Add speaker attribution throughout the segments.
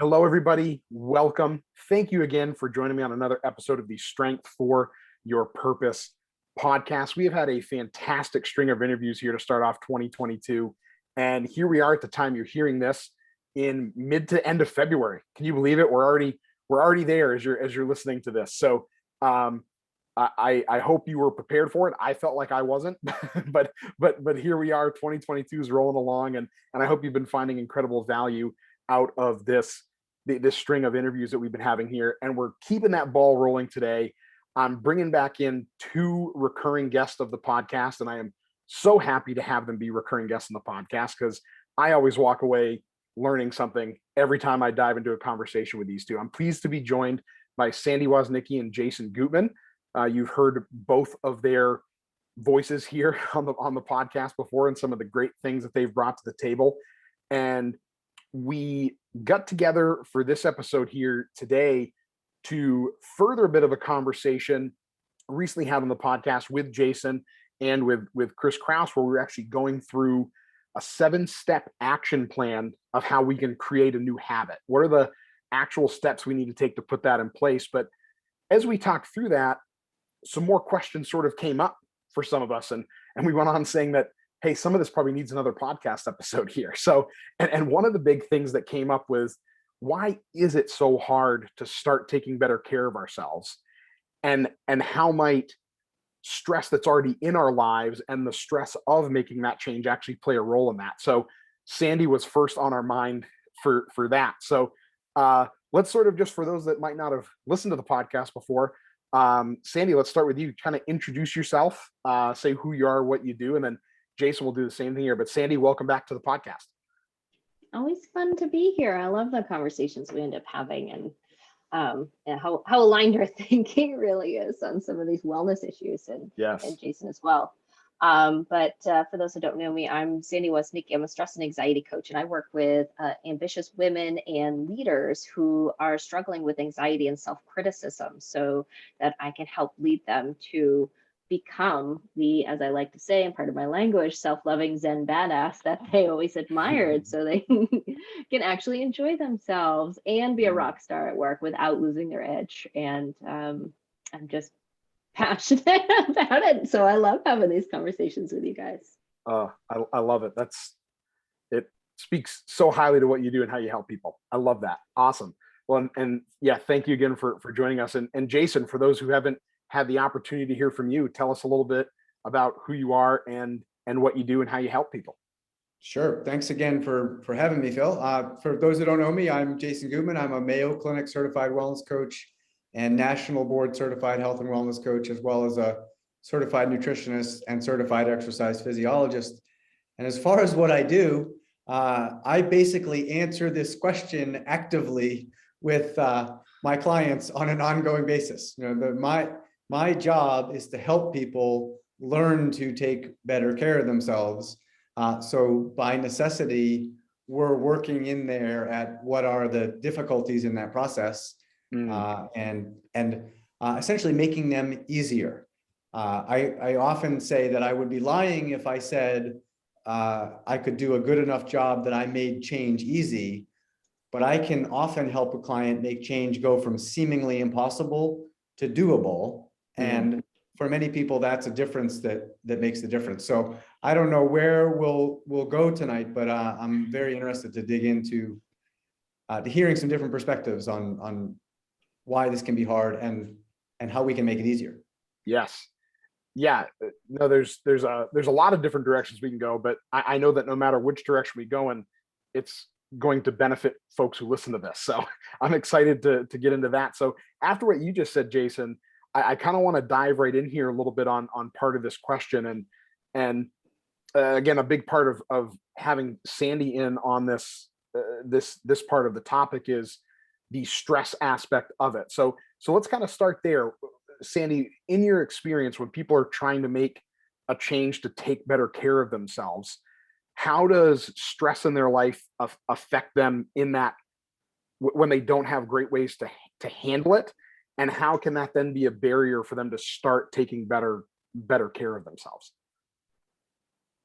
Speaker 1: Hello, everybody. Welcome. Thank you again for joining me on another episode of the Strength for Your Purpose podcast. We have had a fantastic string of interviews here to start off 2022. And here we are at the time you're hearing this in mid to end of February. Can you believe it? We're already there as you're listening to this. So I hope you were prepared for it. I felt like I wasn't, but here we are. 2022 is rolling along, and I hope you've been finding incredible value out of this string of interviews that we've been having here. And we're keeping that ball rolling today. I'm bringing back in two recurring guests of the podcast, and I am so happy to have them be recurring guests in the podcast because I always walk away learning something every time I dive into a conversation with these two. I'm pleased to be joined by Sandy Woznicki and Jason Gootman. You've heard both of their voices here on the podcast before, and some of the great things that they've brought to the table. And we got together for this episode here today to further a bit of a conversation recently had on the podcast with Jason and with Chris Kraus, where we were actually going through a 7-step action plan of how we can create a new habit. What are the actual steps we need to take to put that in place? But as we talked through that, some more questions sort of came up for some of us. And we went on saying that, hey, some of this probably needs another podcast episode here. So, and one of the big things that came up was, why is it so hard to start taking better care of ourselves? And how might stress that's already in our lives and the stress of making that change actually play a role in that? So Sandy was first on our mind for that. So let's sort of, just for those that might not have listened to the podcast before, Sandy, let's start with you. Kind of introduce yourself, say who you are, what you do, and then Jason will do the same thing here. But Sandy, welcome back to the podcast.
Speaker 2: Always fun to be here. I love the conversations we end up having, and how aligned our thinking really is on some of these wellness issues, and Jason as well. But for those who don't know me, I'm Sandy Woznicki. I'm a stress and anxiety coach, and I work with ambitious women and leaders who are struggling with anxiety and self-criticism, so that I can help lead them to become the, as I like to say, and part of my language, self-loving Zen badass that they always admired, so they can actually enjoy themselves and be a rock star at work without losing their edge. And I'm just passionate about it, so I love having these conversations with you guys.
Speaker 1: I love it. It speaks so highly to what you do and how you help people. I love that. Awesome. Well, and yeah, thank you again for joining us. And Jason, for those who haven't had the opportunity to hear from you, tell us a little bit about who you are and what you do and how you help people.
Speaker 3: Sure. Thanks again for having me, Phil. For those who don't know me, I'm Jason Gootman. I'm a Mayo Clinic certified wellness coach and national board certified health and wellness coach, as well as a certified nutritionist and certified exercise physiologist. And as far as what I do, I basically answer this question actively with my clients on an ongoing basis. You know, my job is to help people learn to take better care of themselves. So by necessity, we're working in there at what are the difficulties in that process, and essentially making them easier. I often say that I would be lying if I said I could do a good enough job that I made change easy, but I can often help a client make change go from seemingly impossible to doable. And for many people, that's a difference that makes the difference. So I don't know where we'll go tonight, but I'm very interested to dig into to hearing some different perspectives on why this can be hard and how we can make it easier.
Speaker 1: Yes. Yeah. No, there's a lot of different directions we can go, but I know that no matter which direction we go in, it's going to benefit folks who listen to this. So I'm excited to get into that. So after what you just said, Jason, I kind of want to dive right in here a little bit on part of this question. And again, a big part of having Sandy in on this part of the topic is the stress aspect of it. So let's kind of start there. Sandy, in your experience, when people are trying to make a change to take better care of themselves, how does stress in their life affect them in that when they don't have great ways to handle it? And how can that then be a barrier for them to start taking better care of themselves?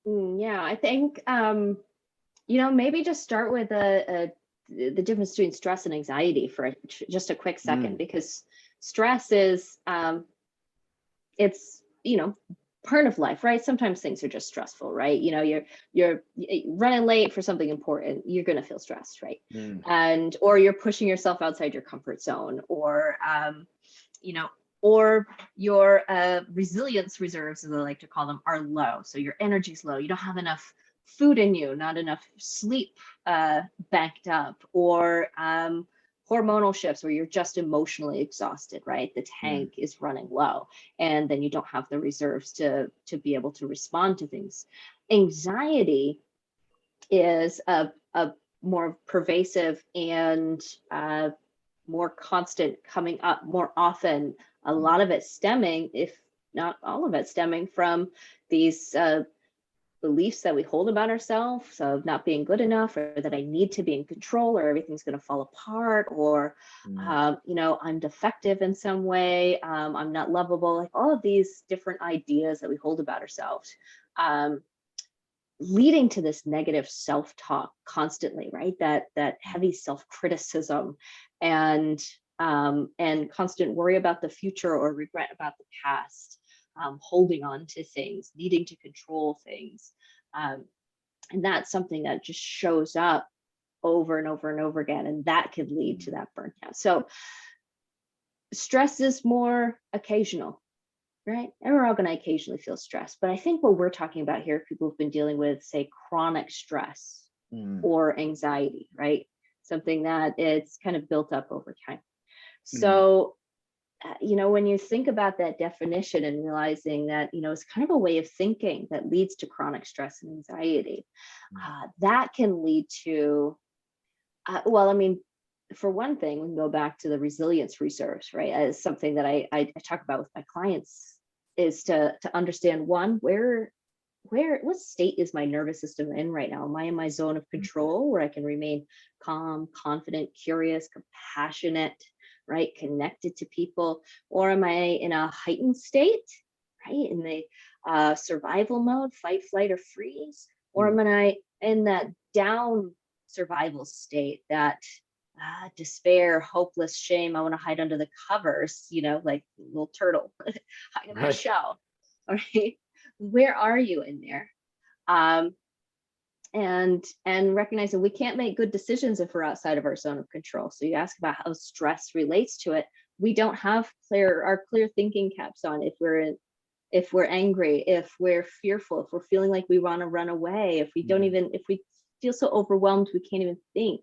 Speaker 2: Yeah, I think, maybe just start with a the difference between stress and anxiety for just a quick second, because stress is, it's, part of life, right? Sometimes things are just stressful, right? You're running late for something important, you're going to feel stressed, right? Or you're pushing yourself outside your comfort zone, or, or your resilience reserves, as I like to call them, are low. So your energy's low. You don't have enough food in you, not enough sleep backed up, or hormonal shifts where you're just emotionally exhausted, right? The tank is running low, and then you don't have the reserves to be able to respond to things. Anxiety is a more pervasive and more constant, coming up more often. A lot of it stemming, if not all of it stemming, from these beliefs that we hold about ourselves of not being good enough, or that I need to be in control, or everything's going to fall apart, or I'm defective in some way, I'm not lovable, like all of these different ideas that we hold about ourselves, leading to this negative self-talk constantly, right? That heavy self-criticism, and constant worry about the future or regret about the past, holding on to things, needing to control things. And that's something that just shows up over and over and over again, and that could lead to that burnout. So stress is more occasional, right? And we're all going to occasionally feel stressed. But I think what we're talking about here, people who've been dealing with, say, chronic stress or anxiety, right? Something that it's kind of built up over time. So, when you think about that definition and realizing that, it's kind of a way of thinking that leads to chronic stress and anxiety, that can lead to, for one thing, we can go back to the resilience reserves, right? As something that I talk about with my clients, is to understand, one, what state is my nervous system in right now? Am I in my zone of control, where I can remain calm, confident, curious, compassionate, right, connected to people? Or am I in a heightened state, right, in the survival mode, fight, flight, or freeze? Or am I in that down survival state, that despair, hopeless, shame, I want to hide under the covers, like a little turtle, hide in my shell, all right? Where are you in there? And recognizing we can't make good decisions if we're outside of our zone of control. So you ask about how stress relates to it. We don't have our clear thinking caps on if we're angry, if we're fearful, if we're feeling like we want to run away, if we feel so overwhelmed we can't even think,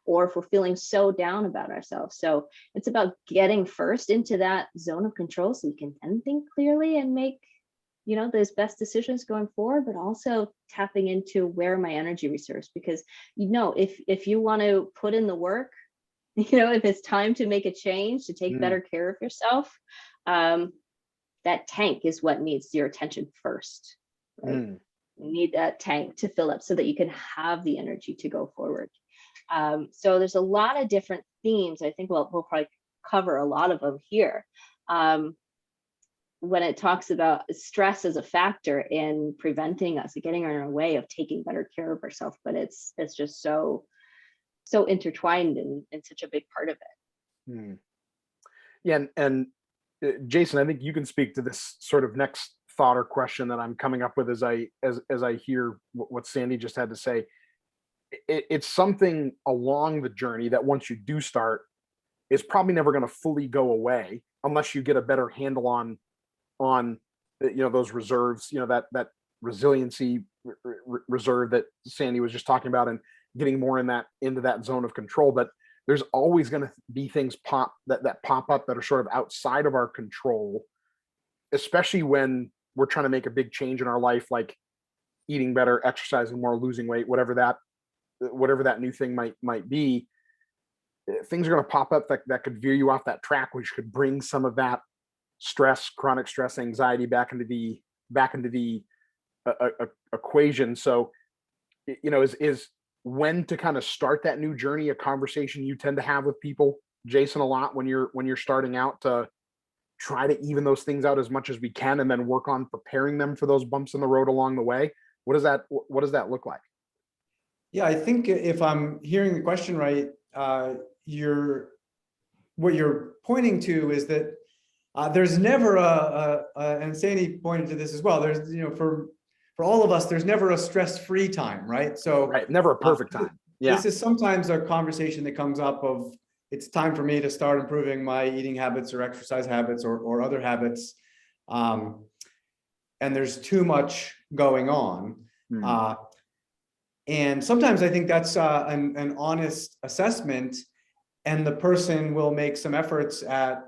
Speaker 2: or if we're feeling so down about ourselves. So it's about getting first into that zone of control, so we can then think clearly and make those best decisions going forward, but also tapping into where my energy reserves, because if you want to put in the work, if it's time to make a change, to take better care of yourself, that tank is what needs your attention first, right? You need that tank to fill up so that you can have the energy to go forward. So there's a lot of different themes. I think we'll probably cover a lot of them here. When it talks about stress as a factor in preventing us, getting in our way of taking better care of ourselves, but it's just so intertwined and such a big part of it.
Speaker 1: Yeah, and Jason, I think you can speak to this sort of next thought or question that I'm coming up with as I hear what Sandy just had to say. It's something along the journey that once you do start, is probably never going to fully go away unless you get a better handle on those reserves, that resiliency reserve that Sandy was just talking about, and getting more into that zone of control. But there's always going to be things that pop up that are sort of outside of our control, especially when we're trying to make a big change in our life, like eating better, exercising more, losing weight, whatever that new thing might be. Things are going to pop up that could veer you off that track, which could bring some of that stress, chronic stress, anxiety back into the equation. So, is when to kind of start that new journey a conversation you tend to have with people, Jason, a lot when you're starting out, to try to even those things out as much as we can, and then work on preparing them for those bumps in the road along the way? What does that look like?
Speaker 3: Yeah, I think if I'm hearing the question right, what you're pointing to is that there's never and Sandy pointed to this as well. There's, for all of us, there's never a stress-free time, right? So
Speaker 1: right, never a perfect time. Yeah.
Speaker 3: This is sometimes a conversation that comes up of, it's time for me to start improving my eating habits or exercise habits or other habits. And there's too much going on. And sometimes I think that's an honest assessment, and the person will make some efforts at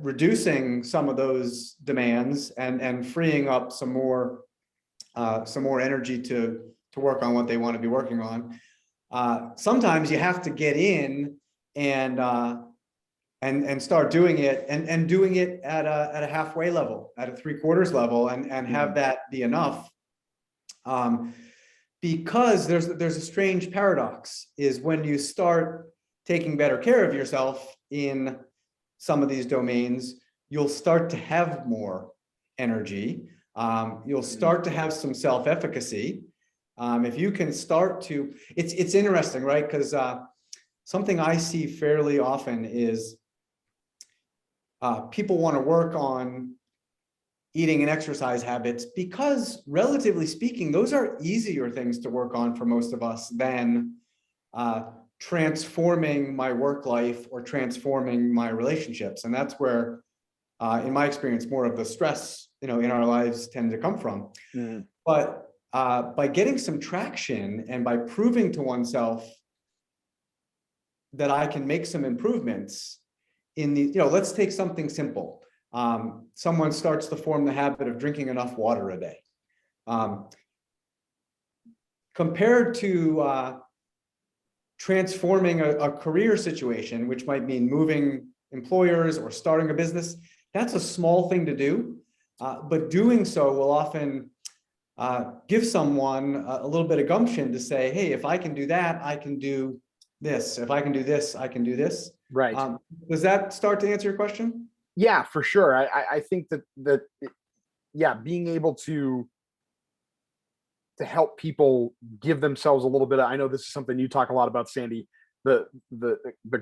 Speaker 3: reducing some of those demands and freeing up some more energy to work on what they want to be working on. Sometimes you have to get in and start doing it and doing it at a halfway level, at a 3/4 level, and have that be enough. Because there's a strange paradox, is when you start taking better care of yourself in some of these domains, you'll start to have more energy. You'll start to have some self-efficacy. If you can start to, it's interesting, right? Because something I see fairly often is people want to work on eating and exercise habits because, relatively speaking, those are easier things to work on for most of us than transforming my work life or transforming my relationships. And that's where, in my experience, more of the stress, in our lives tend to come from. But by getting some traction and by proving to oneself that I can make some improvements in the, let's take something simple. Someone starts to form the habit of drinking enough water a day. Compared to transforming a career situation, which might mean moving employers or starting a business, that's a small thing to do. But doing so will often give someone a little bit of gumption to say, hey, if I can do that, I can do this. If I can do this, I can do this.
Speaker 1: Right.
Speaker 3: Does that start to answer your question?
Speaker 1: Yeah, for sure. I think that being able to help people give themselves a little bit of, I know this is something you talk a lot about, Sandy, the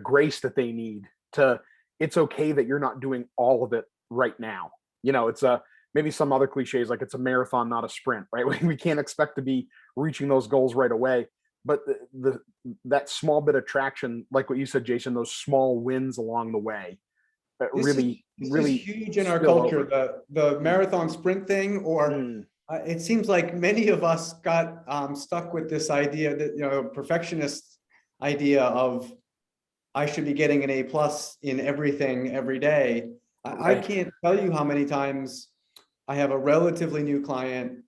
Speaker 1: grace that they need to, it's okay that you're not doing all of it right now. It's maybe some other cliches, like it's a marathon, not a sprint, right? We can't expect to be reaching those goals right away. But that small bit of traction, like what you said, Jason, those small wins along the way,
Speaker 3: This
Speaker 1: really
Speaker 3: is huge in our culture. The marathon sprint thing, or it seems like many of us got stuck with this idea that, perfectionist idea of I should be getting an A+ in everything every day. I can't tell you how many times I have a relatively new client.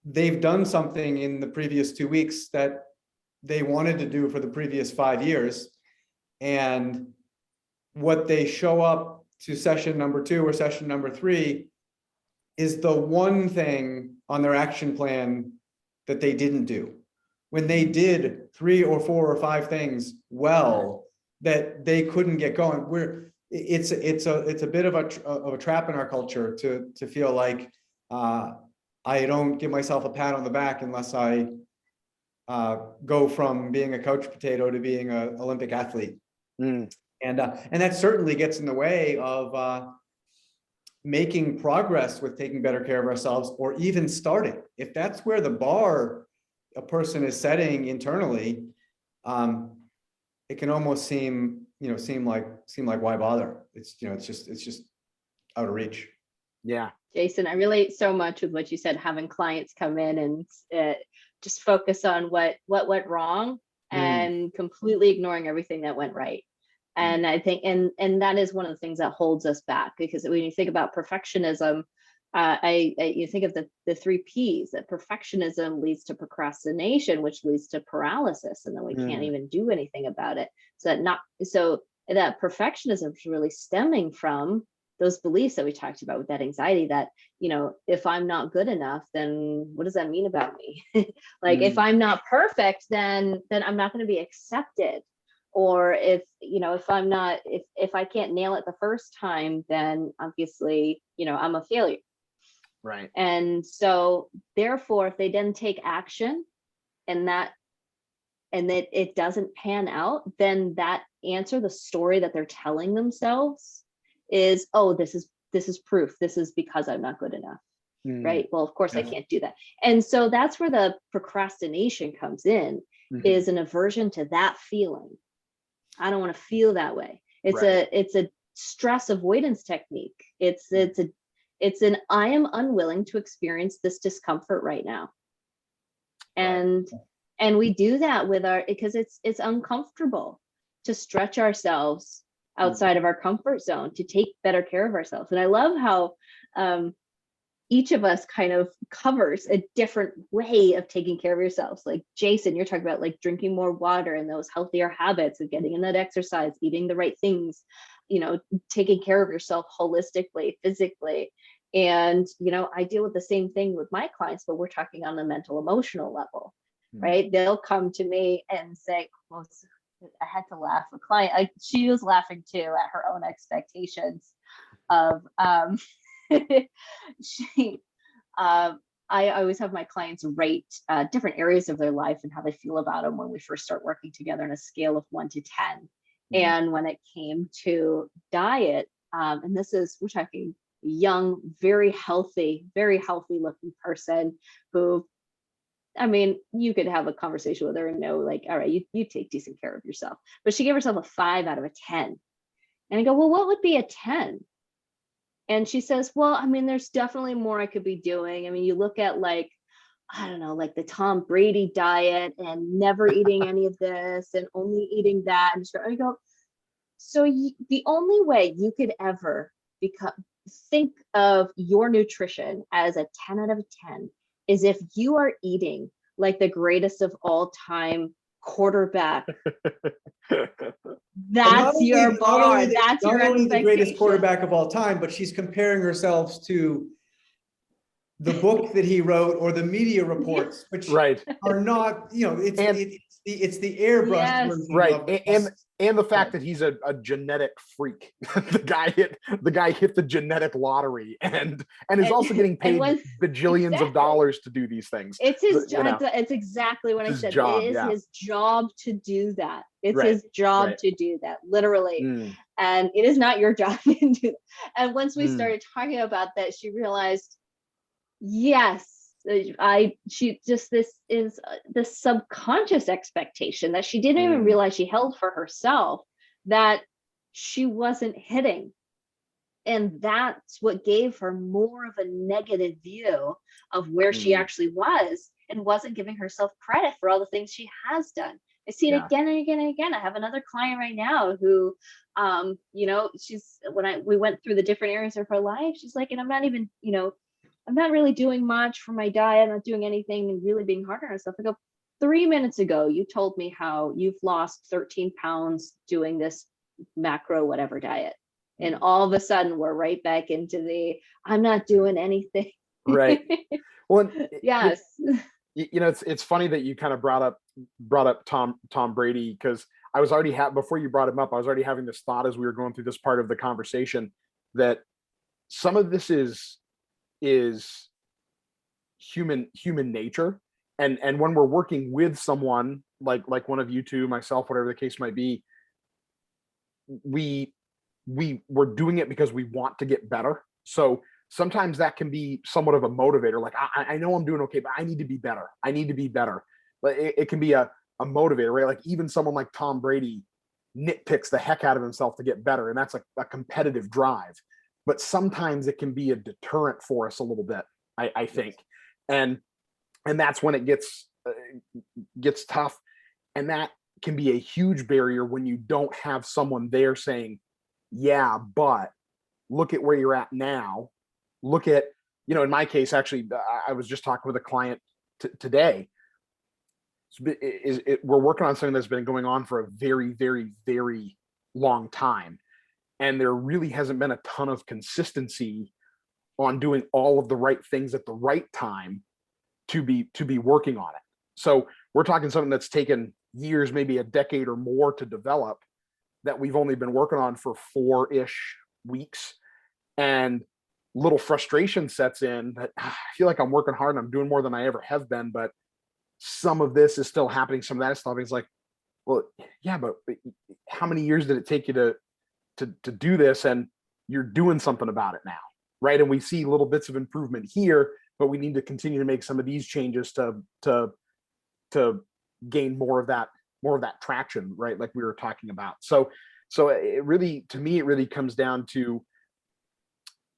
Speaker 3: They've done something in the previous 2 weeks that they wanted to do for the previous 5 years. And what they show up to session number 2 or session number 3 is the one thing on their action plan that they didn't do. When they did 3 or 4 or 5 things well, that they couldn't get going. It's a bit of a trap in our culture to feel like I don't give myself a pat on the back unless I go from being a couch potato to being an Olympic athlete. And that certainly gets in the way of making progress with taking better care of ourselves, or even starting. If that's where the bar a person is setting internally, it can almost seem like why bother? It's just out of reach.
Speaker 2: Yeah. Jason, I relate so much with what you said, having clients come in and just focus on what went wrong and completely ignoring everything that went right. And I think, and that is one of the things that holds us back, because when you think about perfectionism, you think of the 3 P's. That perfectionism leads to procrastination, which leads to paralysis, and then we can't even do anything about it. So that perfectionism is really stemming from those beliefs that we talked about, with that anxiety that, if I'm not good enough, then what does that mean about me? Like, if I'm not perfect, then I'm not going to be accepted. Or if I can't nail it the first time, then obviously, I'm a failure.
Speaker 1: Right.
Speaker 2: And so therefore, if they then take action and that it doesn't pan out, then that answer, the story that they're telling themselves is, oh, this is proof. This is because I'm not good enough. Right. Well, of course I can't do that. And so that's where the procrastination comes in, is an aversion to that feeling. I don't want to feel that way. It's a stress avoidance technique. It's an I am unwilling to experience this discomfort right now. And we do that with because it's uncomfortable to stretch ourselves outside of our comfort zone, to take better care of ourselves. And I love how each of us kind of covers a different way of taking care of yourselves. Like Jason, you're talking about like drinking more water and those healthier habits of getting in that exercise, eating the right things, taking care of yourself holistically, physically. And, I deal with the same thing with my clients, but we're talking on the mental, emotional level, right? They'll come to me and say, well, I had to laugh. A client, she was laughing too at her own expectations of, I always have my clients rate different areas of their life and how they feel about them when we first start working together on a scale of 1 to 10. And when it came to diet, and we're talking young, very healthy looking person who, you could have a conversation with her and know, like, all right, you take decent care of yourself. But she gave herself a 5 out of a 10. And I go, well, what would be a 10? And she says, well, there's definitely more I could be doing. You look at like the Tom Brady diet and never eating any of this and only eating that. And I go, so the only way you could ever think of your nutrition as a 10 out of a 10 is if you are eating like the greatest of all time quarterback. That's your bar. That's your expectation. Not only
Speaker 3: the greatest quarterback of all time, but she's comparing herself to the book that he wrote or the media reports, which are not, it's the airbrush version.
Speaker 1: Right. And the fact that he's a genetic freak. the guy hit the genetic lottery and is also getting paid bajillions of dollars to do these things.
Speaker 2: It's his job. It's exactly what I said. It is his job to do that. It's his job to do that, literally. And it is not your job to do that. And once we started talking about that, she realized, yes, this is the subconscious expectation that she didn't even realize she held for herself, that she wasn't hitting. And that's what gave her more of a negative view of where she actually was, and wasn't giving herself credit for all the things she has done. I see it again and again and again. I have another client right now who, we went through the different areas of her life, she's like, and I'm not even, I'm not really doing much for my diet. I'm not doing anything and really being hard on herself. I go, 3 minutes ago, you told me how you've lost 13 pounds doing this macro whatever diet. And all of a sudden we're right back into I'm not doing anything.
Speaker 1: Right. Well,
Speaker 2: yes.
Speaker 1: It's funny that you kind of brought up Tom Brady, because I was already before you brought him up, I was already having this thought as we were going through this part of the conversation, that some of this is human nature, and when we're working with someone like one of you two, myself, whatever the case might be, we're doing it because we want to get better. So sometimes that can be somewhat of a motivator. Like, I know I'm doing okay, but I need to be better. But it can be a motivator, right? Like even someone like Tom Brady nitpicks the heck out of himself to get better, and that's a competitive drive. But sometimes it can be a deterrent for us a little bit, I think. And that's when it gets tough. And that can be a huge barrier when you don't have someone there saying, yeah, but look at where you're at now. Look at, in my case, actually, I was just talking with a client today. We're working on something that's been going on for a very, very, very long time. And there really hasn't been a ton of consistency on doing all of the right things at the right time to be working on it. So we're talking something that's taken years, maybe a decade or more to develop, that we've only been working on for 4-ish weeks. And little frustration sets in that I feel like I'm working hard and I'm doing more than I ever have been, but some of this is still happening. Some of that is still happening. It's like, well, yeah, but how many years did it take you to do this? And you're doing something about it now, right? And we see little bits of improvement here, but we need to continue to make some of these changes to gain more of that traction, right? Like we were talking about. So it really, to me, it really comes down to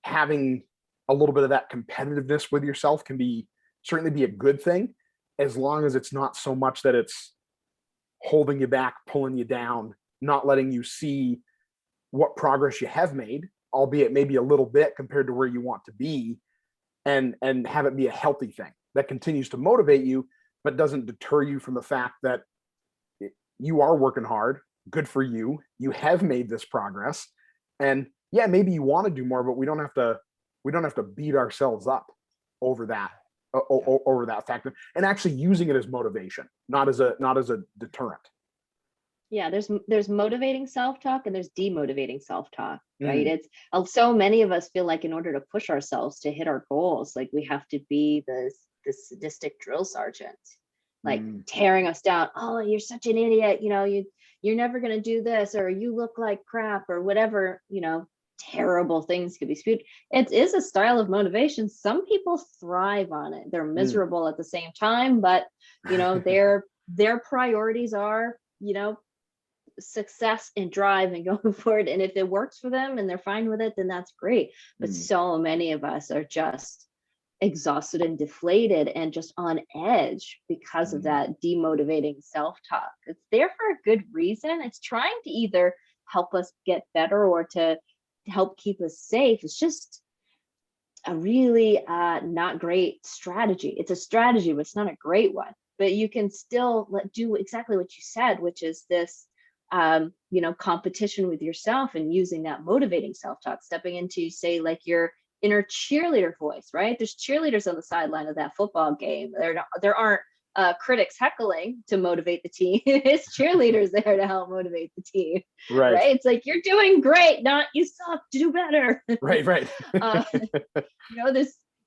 Speaker 1: having a little bit of that competitiveness with yourself can certainly be a good thing, as long as it's not so much that it's holding you back, pulling you down, not letting you see what progress you have made, albeit maybe a little bit compared to where you want to be, and have it be a healthy thing that continues to motivate you, but doesn't deter you from the fact that you are working hard. Good for you. You have made this progress. And yeah, maybe you want to do more, but we don't have to beat ourselves up over that, over that factor, and actually using it as motivation, not as a deterrent.
Speaker 2: Yeah, there's motivating self-talk and there's demotivating self-talk, right? It's so many of us feel like in order to push ourselves to hit our goals, like we have to be the sadistic drill sergeant, like tearing us down. Oh, you're such an idiot, you're never going to do this, or you look like crap, or whatever, terrible things could be spewed. It is a style of motivation. Some people thrive on it. They're miserable at the same time, but their priorities are, success and drive and going forward. And if it works for them and they're fine with it, then that's great. But so many of us are just exhausted and deflated and just on edge because of that demotivating self-talk. It's there for a good reason. It's trying to either help us get better or to help keep us safe. It's just a really not great strategy. It's a strategy, but it's not a great one. But you can still do exactly what you said, which is this competition with yourself and using that motivating self-talk, stepping into, say, like your inner cheerleader voice, right? There's cheerleaders on the sideline of that football game. There aren't critics heckling to motivate the team. It's cheerleaders there to help motivate the team, right? It's like, you're doing great, not you suck, do better.
Speaker 1: Right.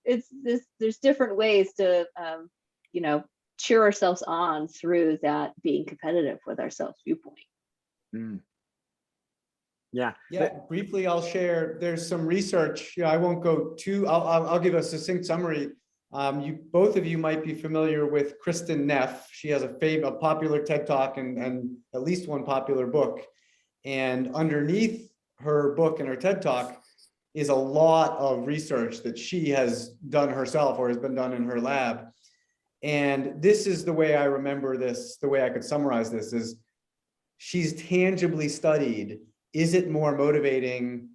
Speaker 2: There's different ways to cheer ourselves on through that being competitive with ourselves viewpoint.
Speaker 3: Yeah. Briefly, I'll share. There's some research. I won't go too. I'll give a succinct summary. Both of you might be familiar with Kristen Neff. She has a popular TED Talk and at least one popular book. And underneath her book and her TED Talk is a lot of research that she has done herself or has been done in her lab. And this is the way I remember this. The way I could summarize this is, she's tangibly studied, is it more motivating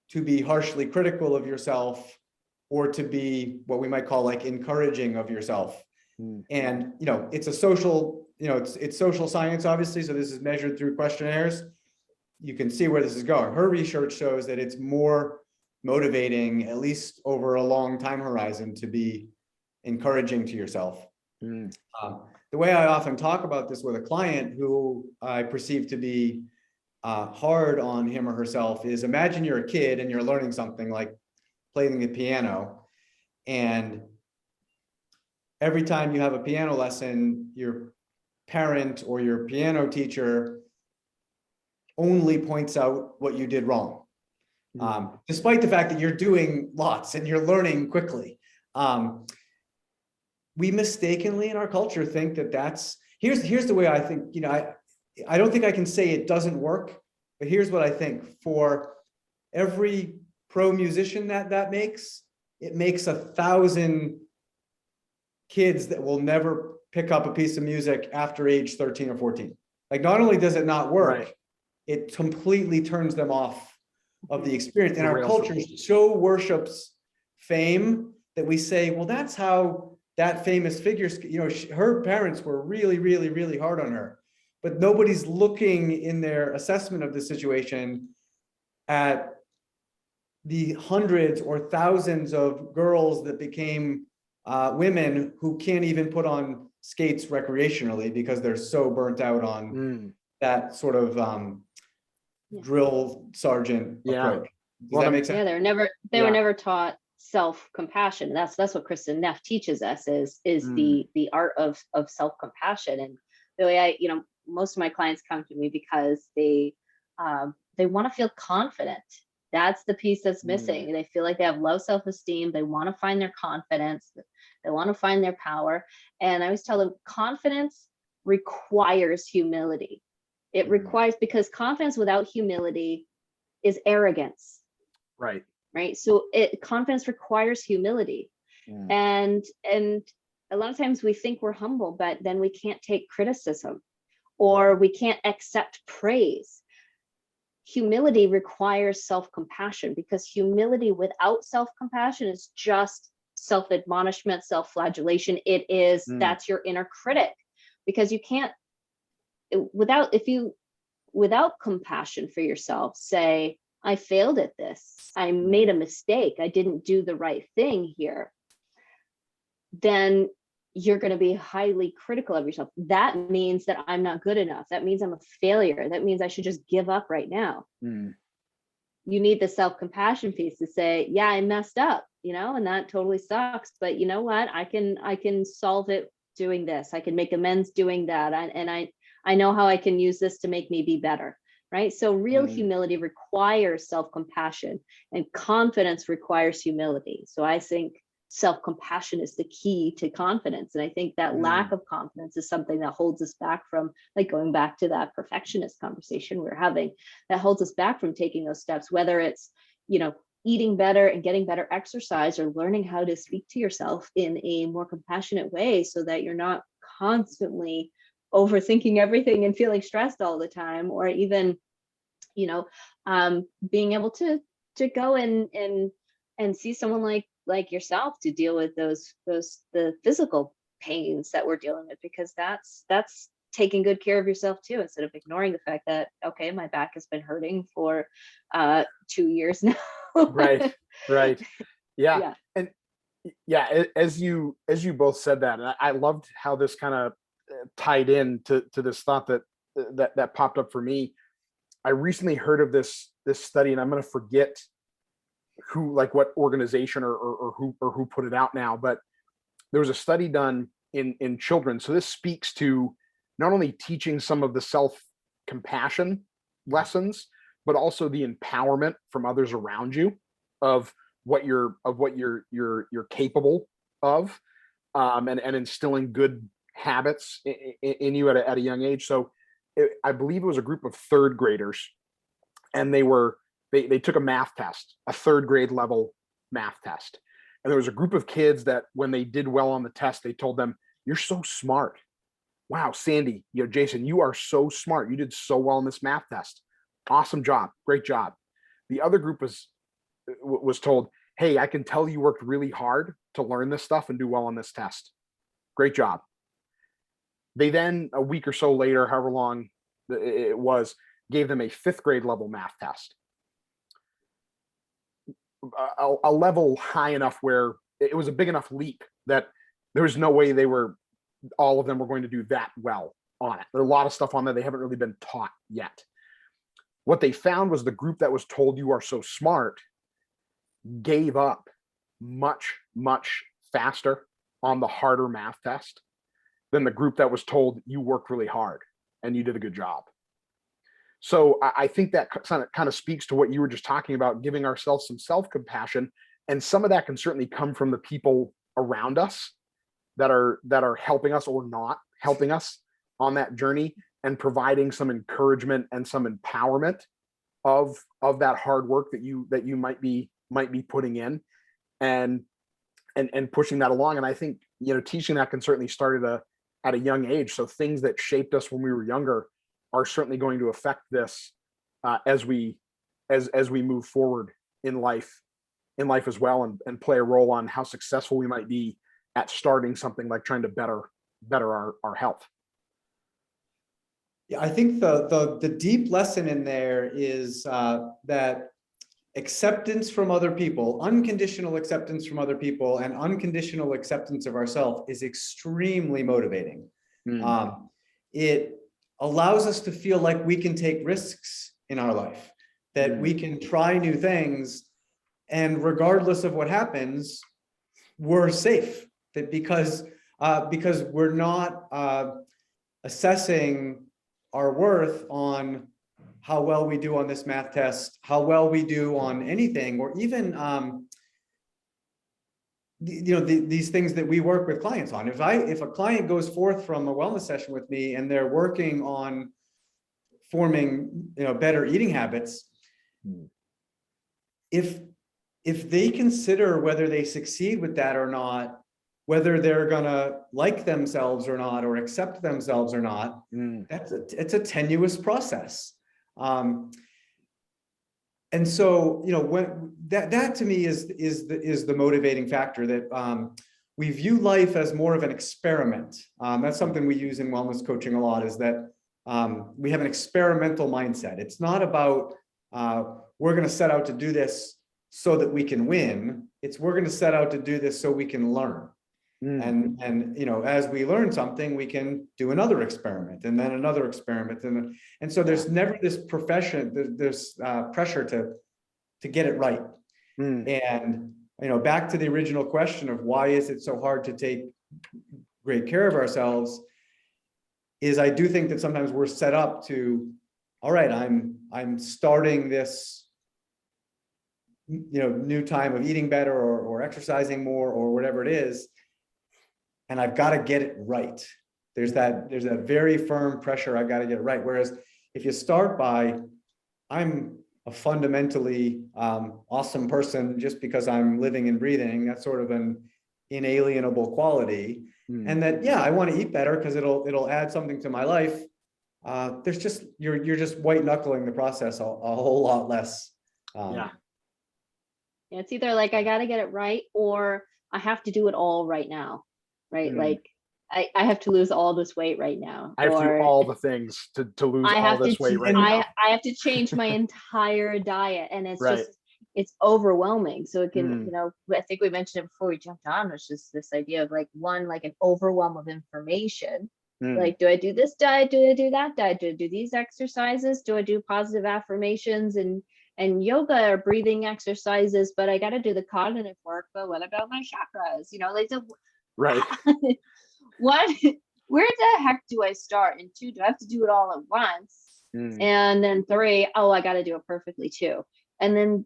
Speaker 3: to be harshly critical of yourself or to be what we might call like encouraging of yourself? And, it's a social, it's social science, obviously. So this is measured through questionnaires. You can see where this is going. Her research shows that it's more motivating, at least over a long time horizon, to be encouraging to yourself. The way I often talk about this with a client who I perceive to be hard on him or herself is, imagine you're a kid and you're learning something like playing the piano, and every time you have a piano lesson, your parent or your piano teacher only points out what you did wrong, despite the fact that you're doing lots and you're learning quickly. We mistakenly in our culture think that here's the way I think, I don't think I can say it doesn't work, but here's what I think. For every pro musician that makes, it makes 1,000 kids that will never pick up a piece of music after age 13 or 14. Like, not only does it not work, it completely turns them off of the experience. And our culture so worships fame that we say, well, that's how that famous figure, her parents were really, really, really hard on her, but nobody's looking in their assessment of the situation at the hundreds or thousands of girls that became women who can't even put on skates recreationally because they're so burnt out on that sort of drill sergeant approach. Does that make sense?
Speaker 2: Yeah, they were never taught self-compassion. That's what Kristen Neff teaches us is the art of self-compassion. And the way most of my clients come to me because they want to feel confident. That's the piece that's missing. They feel like they have low self-esteem. They want to find their confidence. They want to find their power. And I always tell them confidence requires humility. It requires, because confidence without humility is arrogance.
Speaker 1: Right.
Speaker 2: So confidence requires humility. And a lot of times we think we're humble, but then we can't take criticism or we can't accept praise. Humility requires self-compassion, because humility without self-compassion is just self-admonishment, self-flagellation. It is, that's your inner critic, because you can't, without compassion for yourself, say, I failed at this, I made a mistake, I didn't do the right thing here, then you're going to be highly critical of yourself. That means that I'm not good enough. That means I'm a failure. That means I should just give up right now. You need the self-compassion piece to say, yeah, I messed up, and that totally sucks. But you know what? I can solve it doing this. I can make amends doing that. And I know how I can use this to make me be better. Right. So real humility requires self-compassion, and confidence requires humility. So I think self-compassion is the key to confidence. And I think that lack of confidence is something that holds us back from, like, going back to that perfectionist conversation we're having, that holds us back from taking those steps, whether it's, eating better and getting better exercise, or learning how to speak to yourself in a more compassionate way so that you're not constantly overthinking everything and feeling stressed all the time, or even, being able to go and see someone like yourself to deal with the physical pains that we're dealing with, because that's taking good care of yourself too, instead of ignoring the fact that, okay, my back has been hurting for 2 years now.
Speaker 1: Right. Yeah. And yeah, as you both said that, and I loved how this kind of tied in to this thought that popped up for me. I recently heard of this study, and I'm going to forget who, like, what organization or who put it out now, but there was a study done in children. So this speaks to not only teaching some of the self-compassion lessons, but also the empowerment from others around you of what you're capable of, and instilling good habits in you at a young age. So I believe it was a group of third graders, and they took a math test, a third grade level math test. And there was a group of kids that when they did well on the test, they told them, "You're so smart. Wow, Sandy, Jason, you are so smart. You did so well on this math test. Awesome job. Great job." The other group was told, "Hey, I can tell you worked really hard to learn this stuff and do well on this test. Great job." They then, a week or so later, however long it was, gave them a fifth grade level math test. A level high enough where it was a big enough leap that there was no way all of them were going to do that well on it. There are a lot of stuff on there they haven't really been taught yet. What they found was the group that was told "you are so smart" gave up much, much faster on the harder math test than the group that was told "you worked really hard and you did a good job." So I think that kind of speaks to what you were just talking about, giving ourselves some self-compassion. And some of that can certainly come from the people around us that are helping us or not helping us on that journey, and providing some encouragement and some empowerment of that hard work that you might be putting in, and pushing that along. And I think, teaching that can certainly start at a young age. So things that shaped us when we were younger are certainly going to affect this as we move forward in life as well, and play a role on how successful we might be at starting something like trying to better our health.
Speaker 3: Yeah, I think the deep lesson in there is that acceptance from other people, unconditional acceptance from other people, and unconditional acceptance of ourselves is extremely motivating. It allows us to feel like we can take risks in our life, that we can try new things, and regardless of what happens, we're safe. That because we're not assessing our worth on how well we do on this math test, how well we do on anything, or even these things that we work with clients on. If a client goes forth from a wellness session with me and they're working on forming better eating habits, if they consider whether they succeed with that or not, whether they're gonna like themselves or not, or accept themselves or not, it's a tenuous process. And so, when that to me is the motivating factor, that we view life as more of an experiment. That's something we use in wellness coaching a lot, is that we have an experimental mindset. It's not about we're going to set out to do this so that we can win. It's we're going to set out to do this so we can learn. And as we learn something, we can do another experiment, and then another experiment, and so there's never this there's pressure to get it right. And back to the original question of why is it so hard to take great care of ourselves, is I do think that sometimes we're set up to, all right, I'm starting this new time of eating better or exercising more or whatever it is, and I've got to get it right. There's that very firm pressure, I've got to get it right. Whereas if you start by, I'm a fundamentally awesome person just because I'm living and breathing, that's sort of an inalienable quality. And that, I want to eat better because it'll add something to my life. There's just, you're just white knuckling the process a whole lot less.
Speaker 2: It's either like, I got to get it right, or I have to do it all right now. Right? Like I have to lose all this weight right now.
Speaker 1: I have to do all the things to lose all this weight right now.
Speaker 2: I have to change my entire diet, and it's just, it's overwhelming. So it can, I think we mentioned it before we jumped on, it's just this idea of like an overwhelm of information. Like, do I do this diet? Do I do that diet? Do I do these exercises? Do I do positive affirmations and yoga or breathing exercises? But I got to do the cognitive work. But what about my chakras? Like
Speaker 1: right.
Speaker 2: Where the heck do I start? And 2, do I have to do it all at once? And then 3, I got to do it perfectly too. And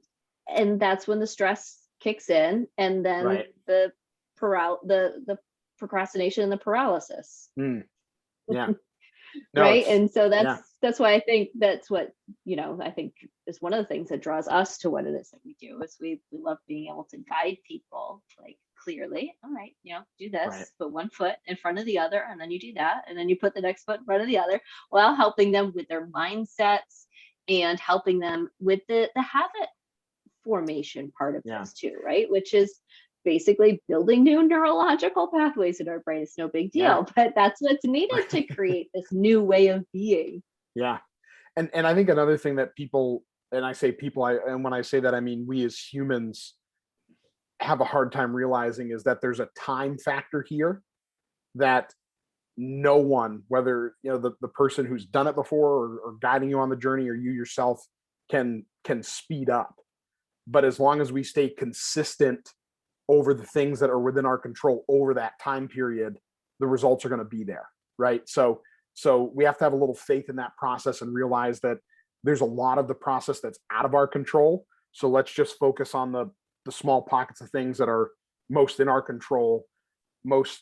Speaker 2: that's when the stress kicks in, and then the procrastination and the paralysis. Right. And so that's why I think that's what, I think is one of the things that draws us to what it is that we do, is we love being able to guide people like clearly. All right, do this, put one foot in front of the other, and then you do that, and then you put the next foot in front of the other, while helping them with their mindsets and helping them with the habit formation part of this too, right? Which is basically building new neurological pathways in our brain. It's no big deal, but that's what's needed to create this new way of being.
Speaker 1: And I think another thing that people, and I say people, and when I say that, I mean we as humans have a hard time realizing, is that there's a time factor here that no one, whether the person who's done it before or guiding you on the journey, or you yourself, can speed up. But as long as we stay consistent over the things that are within our control over that time period, the results are going to be there, right? So we have to have a little faith in that process and realize that there's a lot of the process that's out of our control. So let's just focus on the small pockets of things that are most in our control, most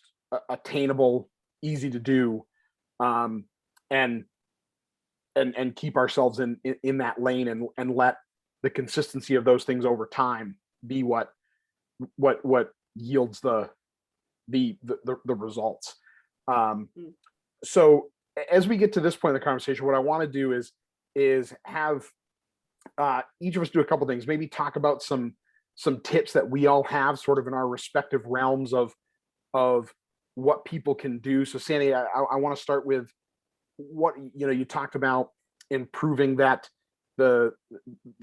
Speaker 1: attainable, easy to do, and keep ourselves in that lane, and let the consistency of those things over time be what yields the results. So as we get to this point in the conversation, what I want to do is have each of us do a couple things, maybe talk about some tips that we all have sort of in our respective realms of what people can do. So Sandy, I want to start with what, you talked about improving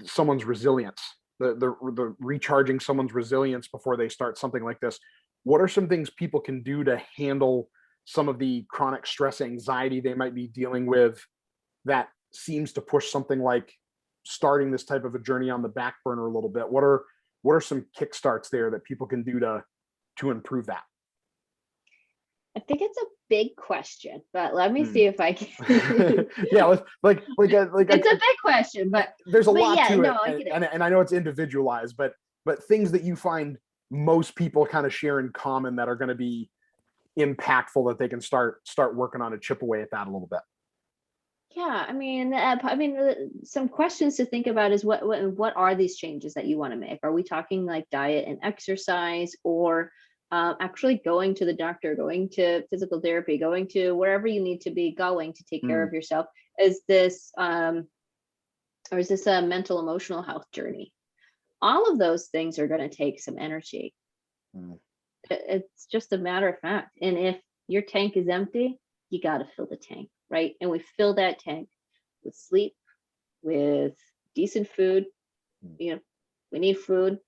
Speaker 1: someone's resilience, the recharging someone's resilience before they start something like this. What are some things people can do to handle some of the chronic stress, anxiety they might be dealing with that seems to push something like starting this type of a journey on the back burner a little bit? What are some kickstarts there that people can do to improve that?
Speaker 2: I think it's a big question, but let me see if I can.
Speaker 1: Yeah, like
Speaker 2: it's a big question, but
Speaker 1: there's a lot
Speaker 2: yeah,
Speaker 1: to
Speaker 2: no,
Speaker 1: it, and I know it's individualized, but things that you find most people kind of share in common that are going to be impactful that they can start working on to chip away at that a little bit.
Speaker 2: Yeah, I mean, some questions to think about is what are these changes that you want to make? Are we talking like diet and exercise, or actually going to the doctor, going to physical therapy, going to wherever you need to be going to take care of yourself? Is this or is this a mental emotional health journey? All of those things are going to take some energy. It's just a matter of fact. And if your tank is empty, you got to fill the tank, right? And we fill that tank with sleep, with decent food. You know, we need food,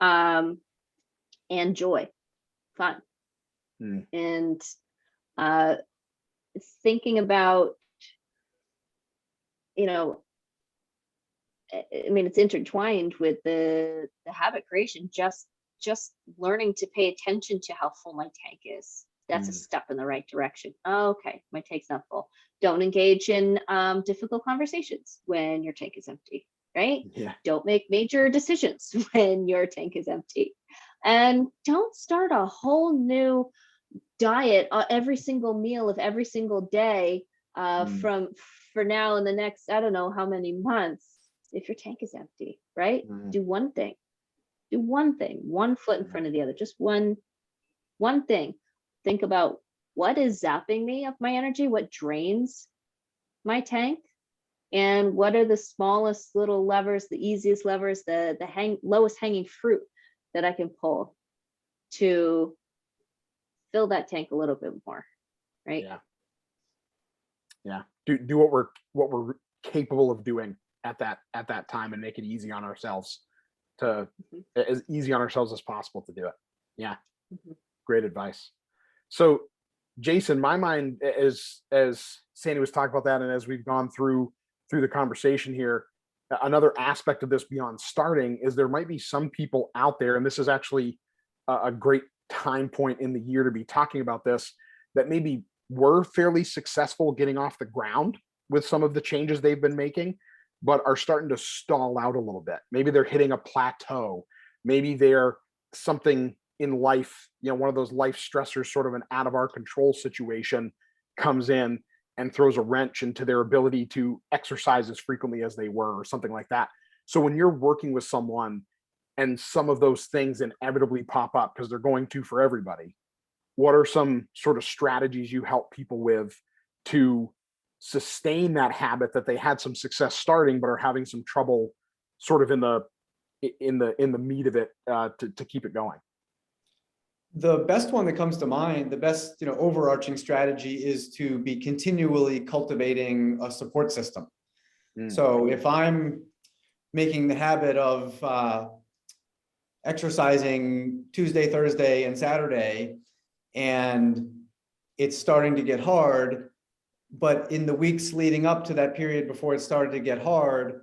Speaker 2: and joy, fun, and thinking about, you know, I mean, it's intertwined with the habit creation. Just learning to pay attention to how full my tank is. That's a step in the right direction. Okay, my tank's not full. Don't engage in difficult conversations when your tank is empty, right?
Speaker 1: Yeah.
Speaker 2: Don't make major decisions when your tank is empty. And don't start a whole new diet every single meal of every single day for now in the next, I don't know how many months, if your tank is empty, right? Do one thing. Do one thing, one foot in front of the other, just one thing. Think about what is zapping me of my energy, what drains my tank, and what are the smallest little levers, the easiest levers, the lowest hanging fruit that I can pull to fill that tank a little bit more, right?
Speaker 1: Yeah. Do what we're capable of doing at that time, and make it easy on ourselves as easy on ourselves as possible to do it. Yeah. Great advice. So Jason, my mind, as Sandy was talking about that, and as we've gone through the conversation here, another aspect of this beyond starting is there might be some people out there, and this is actually a great time point in the year to be talking about this, that maybe were fairly successful getting off the ground with some of the changes they've been making, but are starting to stall out a little bit. Maybe they're hitting a plateau. Maybe they're something in life, one of those life stressors, sort of an out of our control situation, comes in and throws a wrench into their ability to exercise as frequently as they were, or something like that. So when you're working with someone and some of those things inevitably pop up, because they're going to for everybody, what are some sort of strategies you help people with to sustain that habit that they had some success starting, but are having some trouble sort of in the meat of it, to keep it going?
Speaker 3: The best one that comes to mind, the best overarching strategy, is to be continually cultivating a support system. So if I'm making the habit of exercising Tuesday, Thursday, and Saturday, and it's starting to get hard, but in the weeks leading up to that period before it started to get hard,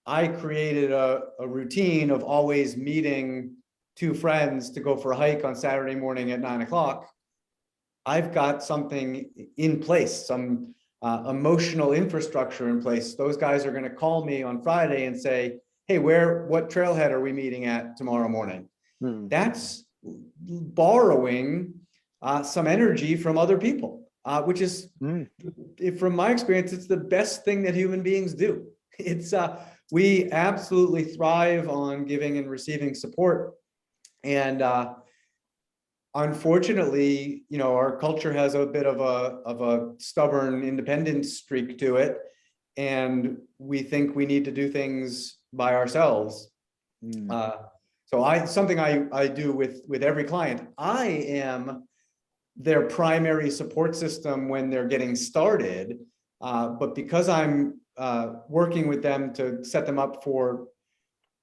Speaker 3: I created a routine of always meeting two friends to go for a hike on Saturday morning at 9 o'clock. I've got something in place, some emotional infrastructure in place. Those guys are going to call me on Friday and say, hey, what trailhead are we meeting at tomorrow morning? That's borrowing some energy from other people, which is, from my experience, it's the best thing that human beings do. It's we absolutely thrive on giving and receiving support. And unfortunately, our culture has a bit of a stubborn independence streak to it, and we think we need to do things by ourselves. So something I do with every client, I am their primary support system when they're getting started, but because I'm working with them to set them up for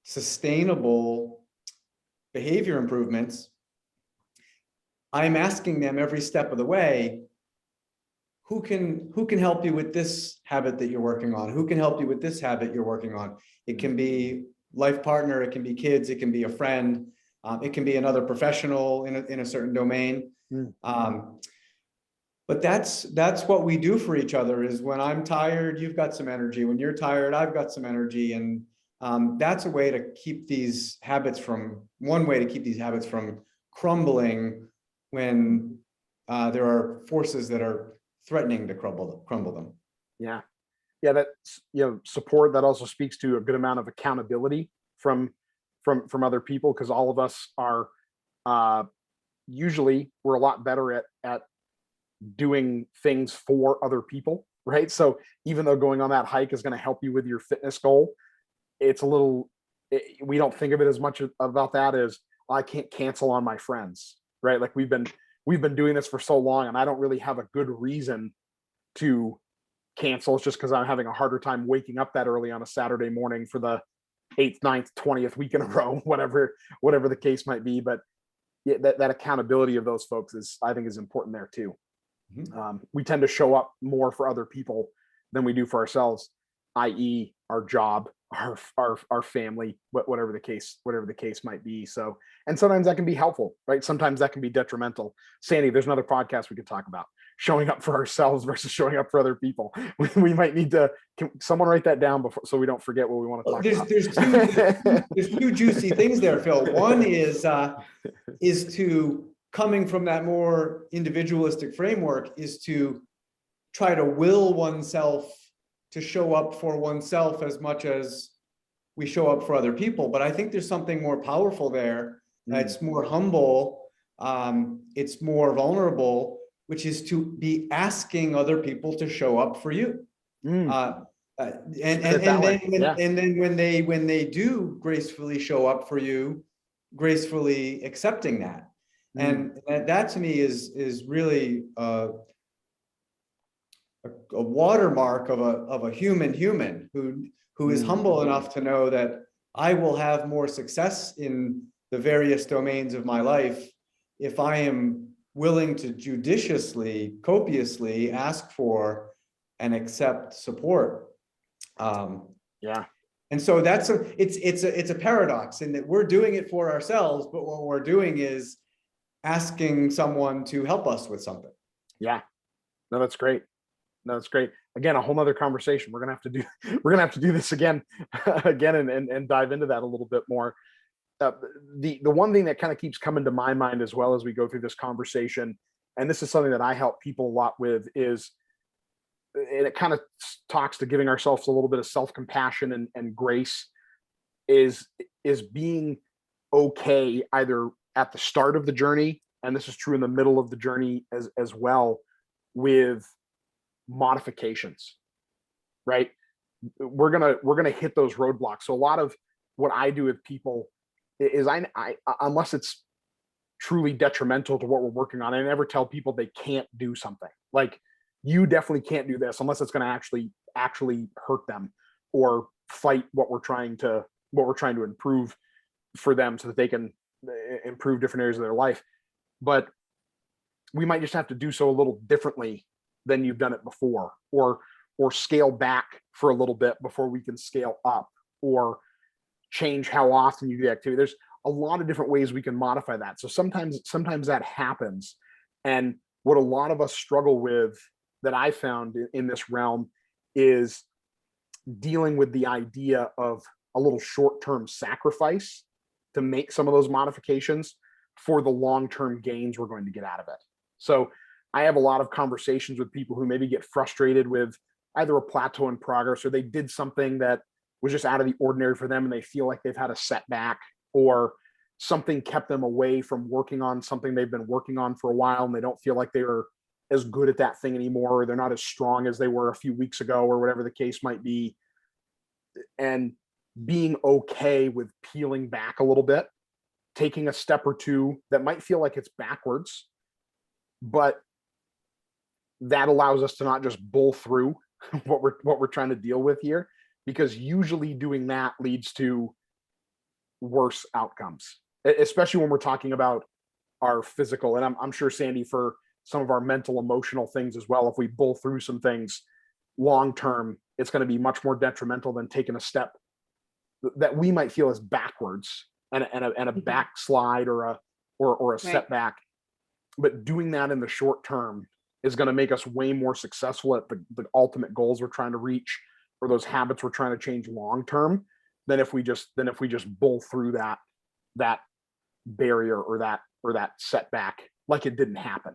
Speaker 3: sustainable behavior improvements, I'm asking them every step of the way, who can help you with this habit that you're working on? Who can help you with this habit you're working on? It can be life partner, it can be kids, it can be a friend, it can be another professional in a certain domain. But that's what we do for each other. Is when I'm tired, you've got some energy. When you're tired, I've got some energy. And that's a way to keep these habits from, one way to keep these habits from crumbling when there are forces that are threatening to crumble them.
Speaker 1: Yeah. Yeah. That's, support that also speaks to a good amount of accountability from other people. Cause all of us are, usually we're a lot better at doing things for other people. Right. So even though going on that hike is going to help you with your fitness goal, it's a little, we don't think of it as much about that as, I can't cancel on my friends. Right. Like we've been doing this for so long and I don't really have a good reason to cancel. It's just because I'm having a harder time waking up that early on a Saturday morning for the 8th, 9th, 20th week in a row, whatever the case might be. But yeah, that accountability of those folks I think is important there too. We tend to show up more for other people than we do for ourselves, i.e. our job, our family, whatever the case might be. So, and sometimes that can be helpful, right? Sometimes that can be detrimental. Sandy, there's another podcast we could talk about showing up for ourselves versus showing up for other people. We might need to, someone write that down before, so we don't forget what we want to talk
Speaker 3: about. There's two juicy things there, Phil. One is to, coming from that more individualistic framework, is to try to will oneself to show up for oneself as much as we show up for other people. But I think there's something more powerful there. It's more humble. It's more vulnerable, which is to be asking other people to show up for you. And then when they do gracefully show up for you, gracefully accepting that. And that to me is really a watermark of a human who is humble enough to know that I will have more success in the various domains of my life if I am willing to judiciously, copiously ask for and accept support. And so it's a paradox in that we're doing it for ourselves, but what we're doing is asking someone to help us with something.
Speaker 1: Yeah. No, that's great. Again, a whole nother conversation. We're gonna have to do this again and dive into that a little bit more. The one thing that kind of keeps coming to my mind as well as we go through this conversation, and this is something that I help people a lot with, is, and it kind of talks to giving ourselves a little bit of self-compassion and grace, is being okay either at the start of the journey, and this is true in the middle of the journey as well, with modifications, right? We're gonna hit those roadblocks. So a lot of what I do with people is I unless it's truly detrimental to what we're working on, I never tell people they can't do something. Like, you definitely can't do this unless it's going to actually hurt them or fight what we're trying to improve for them so that they can improve different areas of their life. But we might just have to do so a little differently than you've done it before, or scale back for a little bit before we can scale up, or change how often you do the activity. There's a lot of different ways we can modify that. So sometimes that happens. And what a lot of us struggle with, that I found in this realm, is dealing with the idea of a little short-term sacrifice to make some of those modifications for the long-term gains we're going to get out of it. So I have a lot of conversations with people who maybe get frustrated with either a plateau in progress, or they did something that was just out of the ordinary for them and they feel like they've had a setback, or something kept them away from working on something they've been working on for a while and they don't feel like they're as good at that thing anymore, or they're not as strong as they were a few weeks ago, or whatever the case might be. And being okay with peeling back a little bit, taking a step or two that might feel like it's backwards, but that allows us to not just bull through what we're trying to deal with here, because usually doing that leads to worse outcomes, especially when we're talking about our physical. And I'm sure, Sandy, for some of our mental, emotional things as well. If we bull through some things long term, it's going to be much more detrimental than taking a step that we might feel as backwards and a backslide or a setback. But doing that in the short term is going to make us way more successful at the ultimate goals we're trying to reach, or those habits we're trying to change long term, than if we just bull through that barrier or that setback like it didn't happen.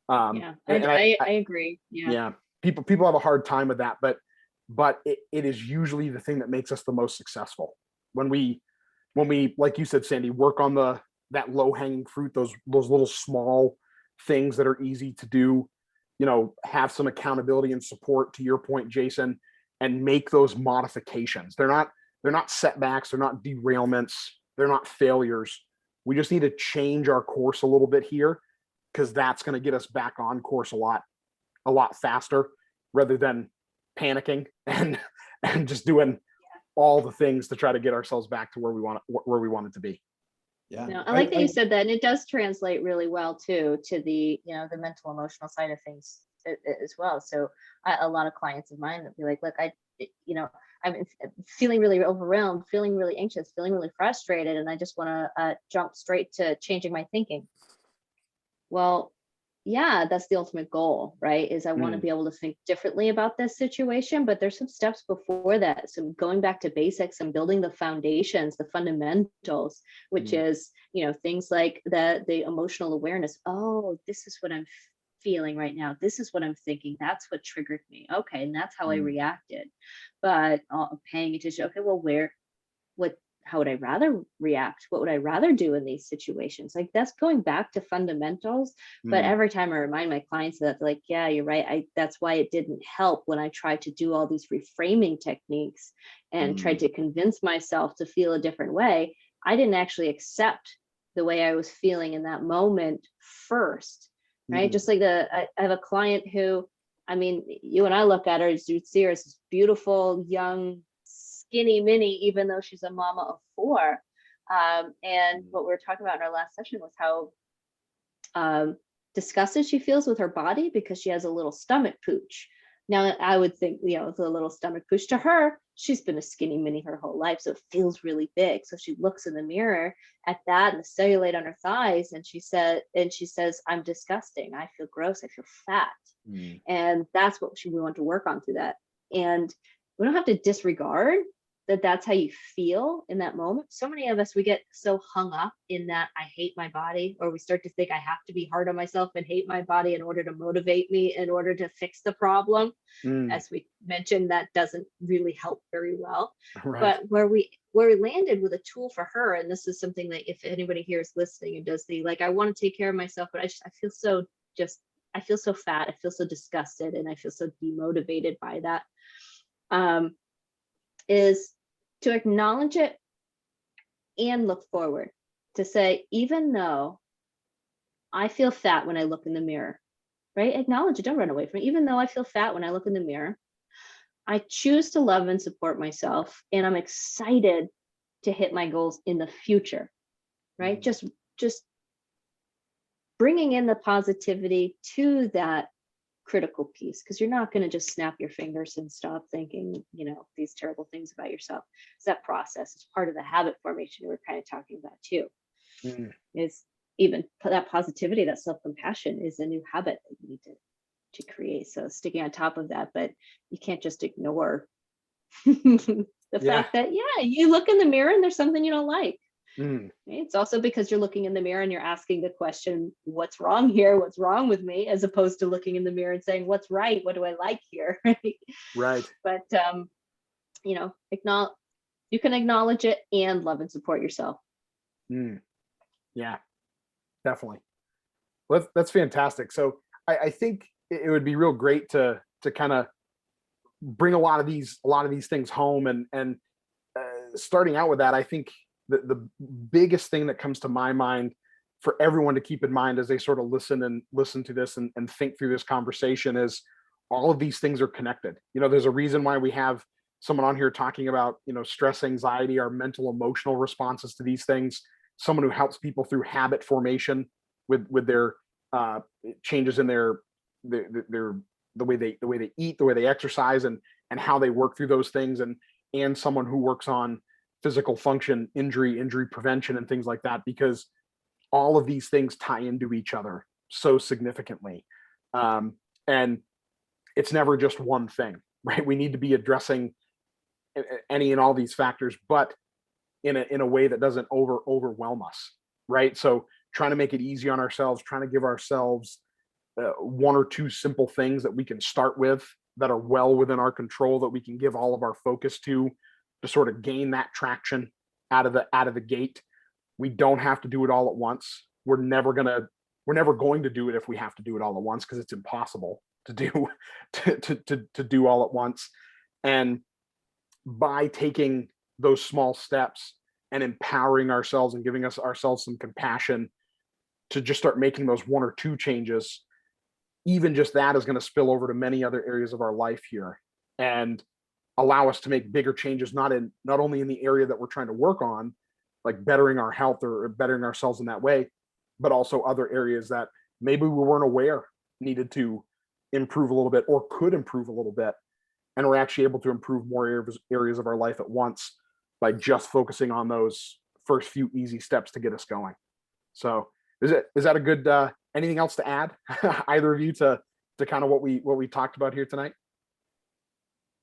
Speaker 2: I agree.
Speaker 1: Yeah. People have a hard time with that, but it is usually the thing that makes us the most successful. When we, like you said, Sandy, work on that low hanging fruit, those little small things that are easy to do, have some accountability and support, to your point, Jason, and make those modifications. They're not setbacks, they're not derailments, they're not failures. We just need to change our course a little bit here, because that's going to get us back on course a lot faster, rather than panicking and just doing all the things to try to get ourselves back to where we want it to be.
Speaker 2: Yeah, no, I like that you said that, and it does translate really well too to the the mental emotional side of things as well. So a lot of clients of mine that be like, look, I'm feeling really overwhelmed, feeling really anxious, feeling really frustrated, and I just want to jump straight to changing my thinking. Well, yeah, that's the ultimate goal, right? Is I want to be able to think differently about this situation, but there's some steps before that. So going back to basics and building the foundations, the fundamentals, which is, things like the emotional awareness. Oh, this is what I'm feeling right now. This is what I'm thinking. That's what triggered me. Okay. And that's how I reacted. But paying attention, okay, well, how would I rather react? What would I rather do in these situations? Like, that's going back to fundamentals. But every time I remind my clients that, like, yeah, you're right. That's why it didn't help when I tried to do all these reframing techniques and tried to convince myself to feel a different way. I didn't actually accept the way I was feeling in that moment first, right? Just like I have a client who, I mean, you and I look at her, you'd see her as this beautiful, young, skinny mini, even though she's a mama of 4. And what we were talking about in our last session was how disgusted she feels with her body because she has a little stomach pooch. Now, I would think, it's a little stomach pooch. To her, she's been a skinny mini her whole life, so it feels really big. So she looks in the mirror at that and the cellulite on her thighs, and she says, I'm disgusting. I feel gross. I feel fat. And that's what we want to work on through that. And we don't have to disregard that that's how you feel in that moment. So many of us, we get so hung up in that I hate my body, or we start to think I have to be hard on myself and hate my body in order to motivate me, in order to fix the problem. As we mentioned, that doesn't really help very well. Right. But where we landed with a tool for her, and this is something that if anybody here is listening and does I want to take care of myself, but I feel so fat, I feel so disgusted, and I feel so demotivated by that. Is to acknowledge it and look forward, to say, even though I feel fat when I look in the mirror, right? Acknowledge it, don't run away from it. Even though I feel fat when I look in the mirror, I choose to love and support myself, and I'm excited to hit my goals in the future, right? Just bringing in the positivity to that critical piece, because you're not going to just snap your fingers and stop thinking, these terrible things about yourself. It's that process. It's part of the habit formation we're kind of talking about too. Is even that positivity, that self-compassion is a new habit that you need to create. So sticking on top of that, but you can't just ignore the fact that, you look in the mirror and there's something you don't like. It's also because you're looking in the mirror and you're asking the question, what's wrong here? What's wrong with me? As opposed to looking in the mirror and saying, what's right? What do I like here?
Speaker 1: Right.
Speaker 2: But, you can acknowledge it and love and support yourself.
Speaker 1: Yeah, definitely. Well, that's fantastic. So I think it would be real great to kind of bring a lot of these things home, and starting out with that, I think the biggest thing that comes to my mind for everyone to keep in mind as they sort of listen to this and think through this conversation is all of these things are connected. There's a reason why we have someone on here talking about, stress, anxiety, our mental, emotional responses to these things, someone who helps people through habit formation with their changes in their the way they eat, the way they exercise, and how they work through those things, and someone who works on physical function, injury prevention, and things like that, because all of these things tie into each other so significantly. And it's never just one thing, right? We need to be addressing any and all these factors, but in a way that doesn't overwhelm us, right? So trying to make it easy on ourselves, trying to give ourselves one or two simple things that we can start with that are well within our control, that we can give all of our focus to sort of gain that traction out of the gate. We don't have to do it all at once. We're never going to do it if we have to do it all at once, because it's impossible to do to do all at once. And by taking those small steps and empowering ourselves and giving ourselves some compassion to just start making those one or two changes, even just that is going to spill over to many other areas of our life here and allow us to make bigger changes, not only in the area that we're trying to work on, like bettering our health or bettering ourselves in that way, but also other areas that maybe we weren't aware needed to improve a little bit or could improve a little bit. And we're actually able to improve more areas of our life at once by just focusing on those first few easy steps to get us going. So is that a good, anything else to add, either of you, to kind of what we talked about here tonight?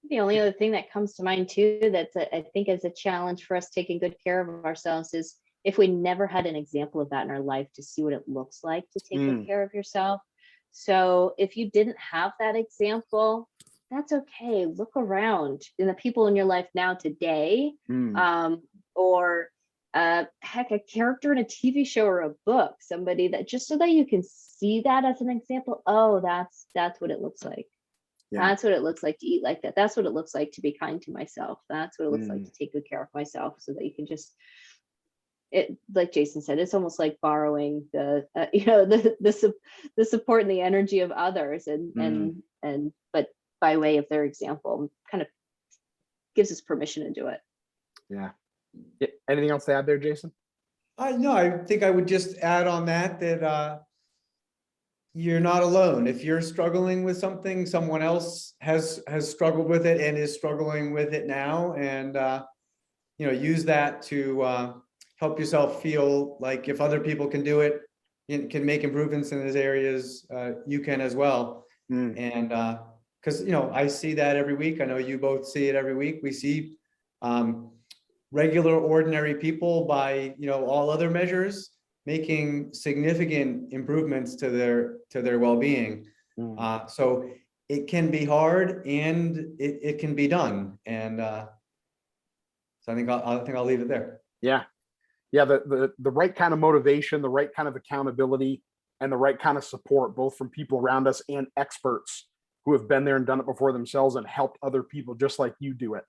Speaker 2: The only other thing that comes to mind too, I think is a challenge for us taking good care of ourselves, is if we never had an example of that in our life, to see what it looks like to take good care of yourself. So if you didn't have that example, that's okay. Look around in the people in your life now today, or heck, a character in a TV show or a book, somebody that, just so that you can see that as an example. Oh, that's what it looks like. Yeah. That's what it looks like to eat like that. That's what it looks like to be kind to myself. That's what it looks like to take good care of myself, so that you can just, it, like Jason said, it's almost like borrowing the support and the energy of others, and but by way of their example, kind of gives us permission to do it.
Speaker 1: Yeah. Anything else to add there, Jason?
Speaker 3: No, I think I would just add on that you're not alone. If you're struggling with something, someone else has struggled with it and is struggling with it now, and use that to help yourself feel like if other people can do it, can make improvements in those areas, you can as well. And because I see that every week. I know you both see it every week. We see regular, ordinary people, by all other measures, making significant improvements to their well-being. So it can be hard, and it can be done. And so I think I'll leave it there.
Speaker 1: Yeah. The right kind of motivation, the right kind of accountability, and the right kind of support, both from people around us and experts who have been there and done it before themselves and helped other people just like you do it,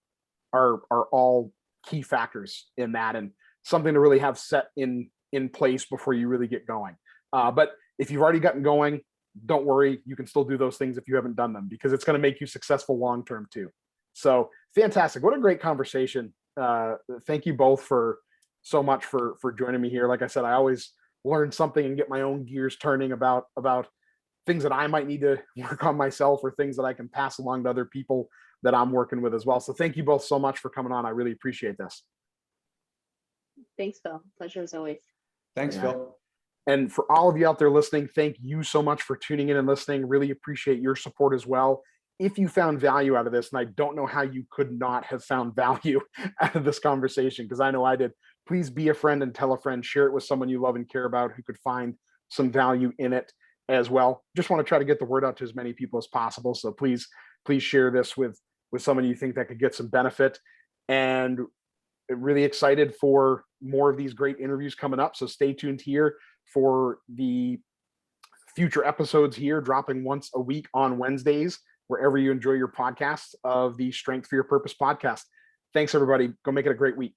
Speaker 1: are all key factors in that, and something to really have set in place before you really get going. But if you've already gotten going, don't worry, you can still do those things if you haven't done them, because it's going to make you successful long term too. So fantastic. What a great conversation. Thank you both for so much for joining me here. Like I said, I always learn something and get my own gears turning about things that I might need to work on myself, or things that I can pass along to other people that I'm working with as well. So thank you both so much for coming on. I really appreciate this.
Speaker 2: Thanks, Phil. Pleasure as always.
Speaker 3: Thanks, Phil.
Speaker 1: And for all of you out there listening, thank you so much for tuning in and listening. Really appreciate your support as well. If you found value out of this, and I don't know how you could not have found value out of this conversation, because I know I did, please be a friend and tell a friend, share it with someone you love and care about who could find some value in it as well. Just want to try to get the word out to as many people as possible. So please share this with someone you think that could get some benefit. And really excited for more of these great interviews coming up. So stay tuned here for the future episodes here, dropping once a week on Wednesdays, wherever you enjoy your podcasts of the Strength for Your Purpose podcast. Thanks, everybody. Go make it a great week.